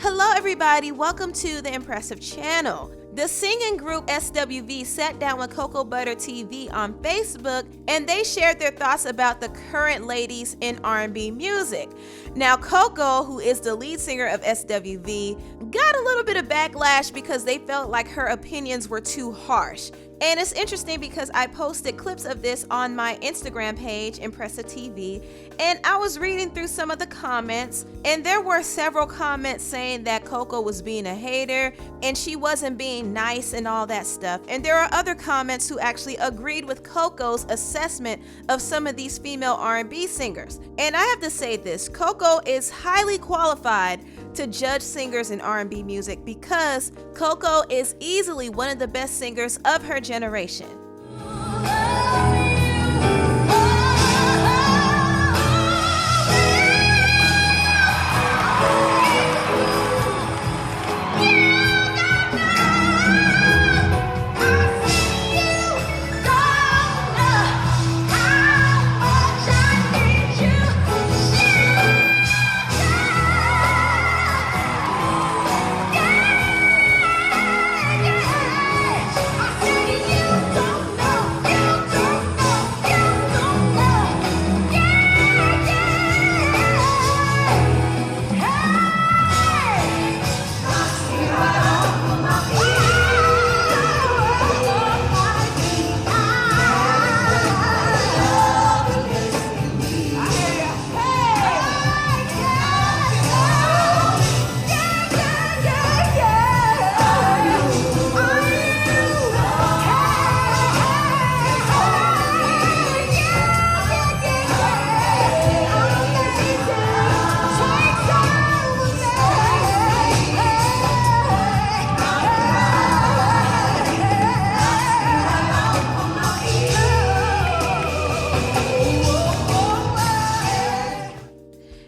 Hello everybody, welcome to the Empressive channel. The singing group SWV sat down with Coko Butter TV on Facebook and they shared their thoughts about the current ladies in R&B music. Now Coko, who is the lead singer of SWV, got a little bit of backlash because they felt like her opinions were too harsh. And it's interesting because I posted clips of this on my Instagram page, Empressive TV, and I was reading through some of the comments, and there were several comments saying that Coko was being a hater and she wasn't being nice and all that stuff. And there are other comments who actually agreed with Coko's assessment of some of these female R&B singers. And I have to say this, Coko is highly qualified to judge singers in R&B music because Coko is easily one of the best singers of her generation.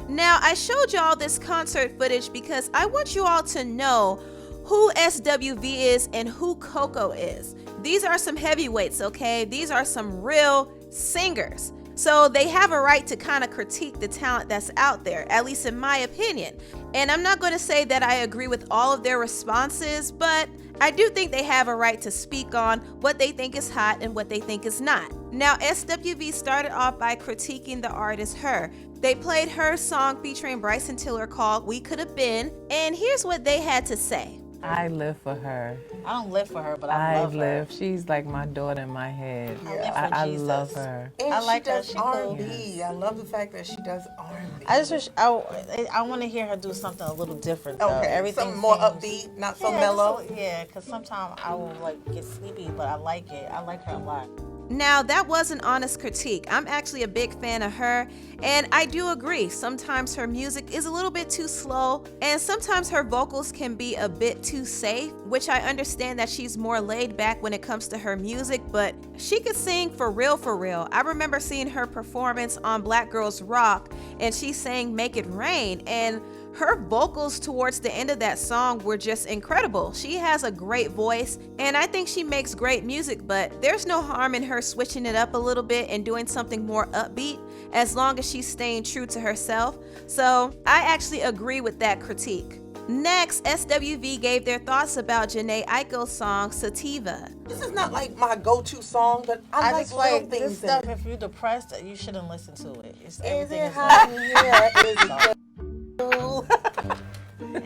Now, I showed y'all this concert footage because I want you all to know who SWV is and who Coko is. These are some heavyweights, okay? These are some real singers. So they have a right to kind of critique the talent that's out there, at least in my opinion. And I'm not going to say that I agree with all of their responses, but I do think they have a right to speak on what they think is hot and what they think is not. Now, SWV started off by critiquing the artist h.e.r. They played her song featuring Bryson Tiller called We Could Have Been, and here's what they had to say. I live for her. I don't live for her, but I love her. She's like my daughter in my head. Yeah. I love her. And I like she does her. R&B. She cool. I love the fact that she does R&B. I just wish I want to hear her do something a little different. Though. Okay, Everything something more seems, upbeat, not so mellow. Because sometimes I will like get sleepy, but I like it. I like her a lot. Now, that was an honest critique. I'm actually a big fan of her, and I do agree. Sometimes her music is a little bit too slow, and sometimes her vocals can be a bit too safe, which I understand that she's more laid back when it comes to her music, but she could sing for real, for real. I remember seeing her performance on Black Girls Rock, and she sang Make It Rain, and her vocals towards the end of that song were just incredible. She has a great voice, and I think she makes great music, but there's no harm in her switching it up a little bit and doing something more upbeat as long as she's staying true to herself. So I actually agree with that critique. Next, SWV gave their thoughts about Jhene Aiko's song Sativa. This is not like my go-to song, but I like just little like things this stuff. in it. If you're depressed, you shouldn't listen to it. Is Everything it is hot in here? Is it cool?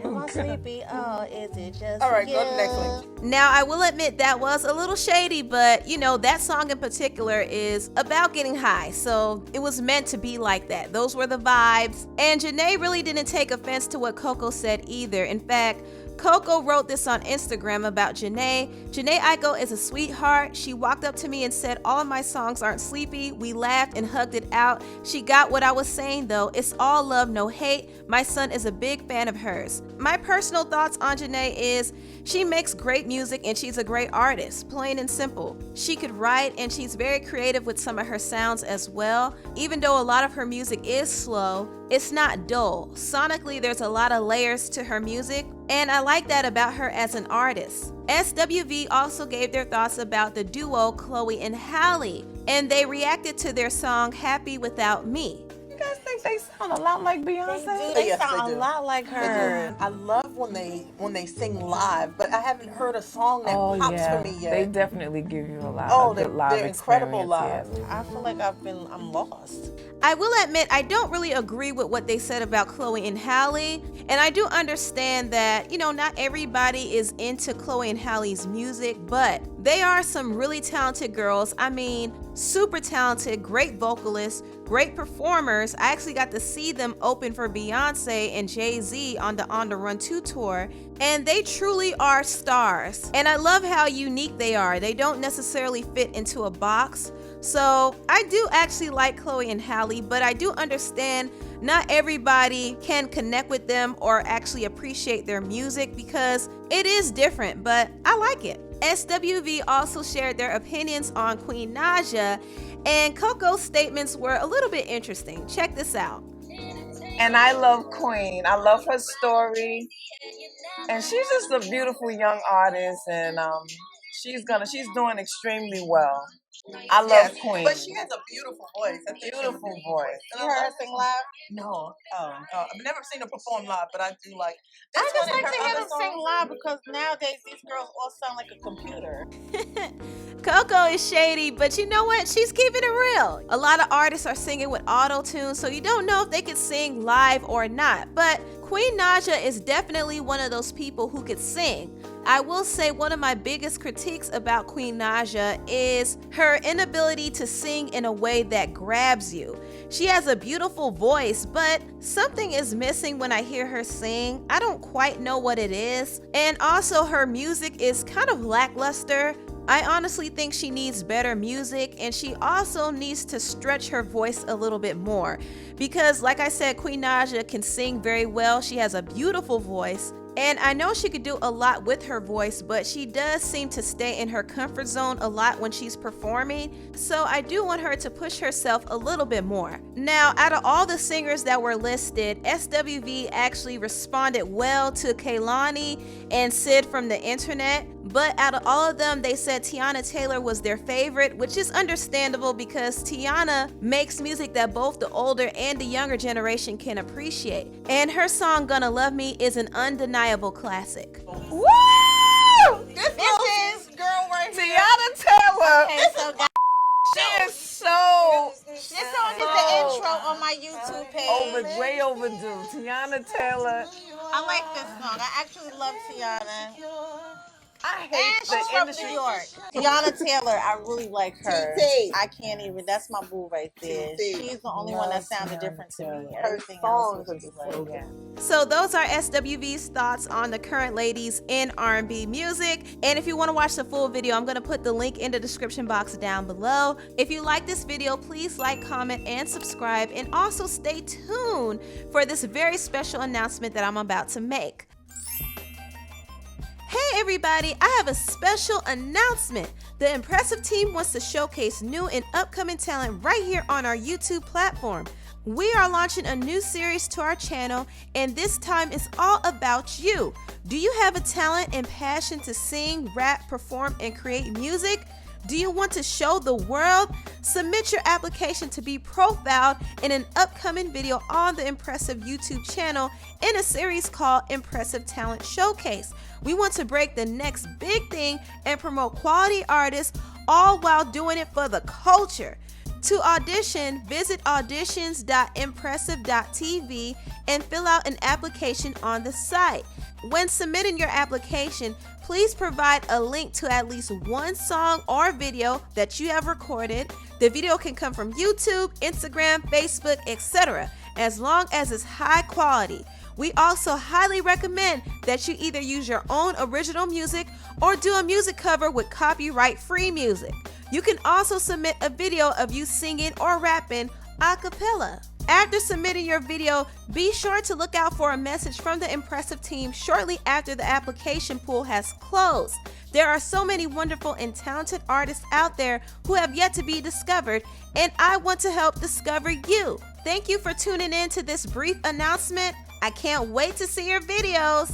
Am I sleepy? Oh, is it just All right, you? go to the next one. Now, I will admit that was a little shady, but you know, that song in particular is about getting high, so it was meant to be like that. Those were the vibes, and Jhene really didn't take offense to what Coko said either. In fact, Coko wrote this on Instagram about Jhene. Jhene Aiko is a sweetheart. She walked up to me and said, all of my songs aren't sleepy. We laughed and hugged it out. She got what I was saying though. It's all love, no hate. My son is a big fan of hers. My personal thoughts on Jhene is she makes great music and she's a great artist, plain and simple. She could write and she's very creative with some of her sounds as well. Even though a lot of her music is slow, it's not dull. Sonically, there's a lot of layers to her music, and I like that about her as an artist. SWV also gave their thoughts about the duo Chloe and Halle, and they reacted to their song Happy Without Me. You guys think they sound a lot like Beyonce? They Yes, sound they a do. lot like her. I love love when they sing live, but I haven't heard a song that Oh pops yeah, for me yet. they definitely give you a lot Oh, of good they're live incredible experience, live. yes. I feel like I'm lost. I will admit, I don't really agree with what they said about Chloe and Halle. And I do understand that, not everybody is into Chloe and Halle's music, but they are some really talented girls. I mean, super talented, great vocalists, great performers. I actually got to see them open for Beyonce and Jay-Z on the On the Run 2 tour, and they truly are stars. And I love how unique they are. They don't necessarily fit into a box. So I do actually like Chloe and Halle, but I do understand not everybody can connect with them or actually appreciate their music because it is different, but I like it. SWV also shared their opinions on Queen Naija, and Coco's statements were a little bit interesting. Check this out. And I love Queen. I love her story, and she's just a beautiful young artist, and she's doing extremely well. I love Queen. But she has a beautiful voice. Beautiful voice. You heard her sing live? No. I've never seen her perform live, but I do like. I just like her to hear other them sing live because nowadays these girls all sound like a computer. Coco is shady, but you know what? She's keeping it real. A lot of artists are singing with auto-tune, so you don't know if they could sing live or not. But Queen Naija is definitely one of those people who could sing. I will say one of my biggest critiques about Queen Naija is her inability to sing in a way that grabs you. She has a beautiful voice, but something is missing when I hear her sing. I don't quite know what it is. And also her music is kind of lackluster. I honestly think she needs better music, and she also needs to stretch her voice a little bit more because, like I said, Queen Naija can sing very well. She has a beautiful voice, and I know she could do a lot with her voice, but she does seem to stay in her comfort zone a lot when she's performing, so I do want her to push herself a little bit more. Now, out of all the singers that were listed, SWV actually responded well to Kehlani and Sid from the internet, but out of all of them, they said Teyana Taylor was their favorite, which is understandable because Teyana makes music that both the older and the younger generation can appreciate. And her song Gonna Love Me is an undeniable classic. Woo! This is girl right here. Teyana Taylor. Okay, so guys, She is so this song is the intro on my YouTube page. way overdue. Teyana Taylor. I like this song. I actually love Teyana. I And hate she's the from industry. New York. Teyana Taylor, I really like her. TT. I can't even. That's my boo right there. TT. She's the only one that sounded different to me. Everything songs else was are just so like, So those are SWV's thoughts on the current ladies in R&B music. And if you want to watch the full video, I'm going to put the link in the description box down below. If you like this video, please like, comment, and subscribe. And also stay tuned for this very special announcement that I'm about to make. Hey everybody, I have a special announcement. The Empressive team wants to showcase new and upcoming talent right here on our YouTube platform. We are launching a new series to our channel, and this time it's all about you. Do you have a talent and passion to sing, rap, perform, and create music? Do you want to show the world? Submit your application to be profiled in an upcoming video on the Empressive YouTube channel in a series called Empressive Talent Showcase. We want to break the next big thing and promote quality artists, all while doing it for the culture. To audition, visit auditions.empressive.tv and fill out an application on the site. When submitting your application, please provide a link to at least one song or video that you have recorded. The video can come from YouTube, Instagram, Facebook, etc., as long as it's high quality. We also highly recommend that you either use your own original music or do a music cover with copyright-free music. You can also submit a video of you singing or rapping a cappella. After submitting your video, be sure to look out for a message from the Empressive team shortly after the application pool has closed. There are so many wonderful and talented artists out there who have yet to be discovered, and I want to help discover you. Thank you for tuning in to this brief announcement. I can't wait to see your videos.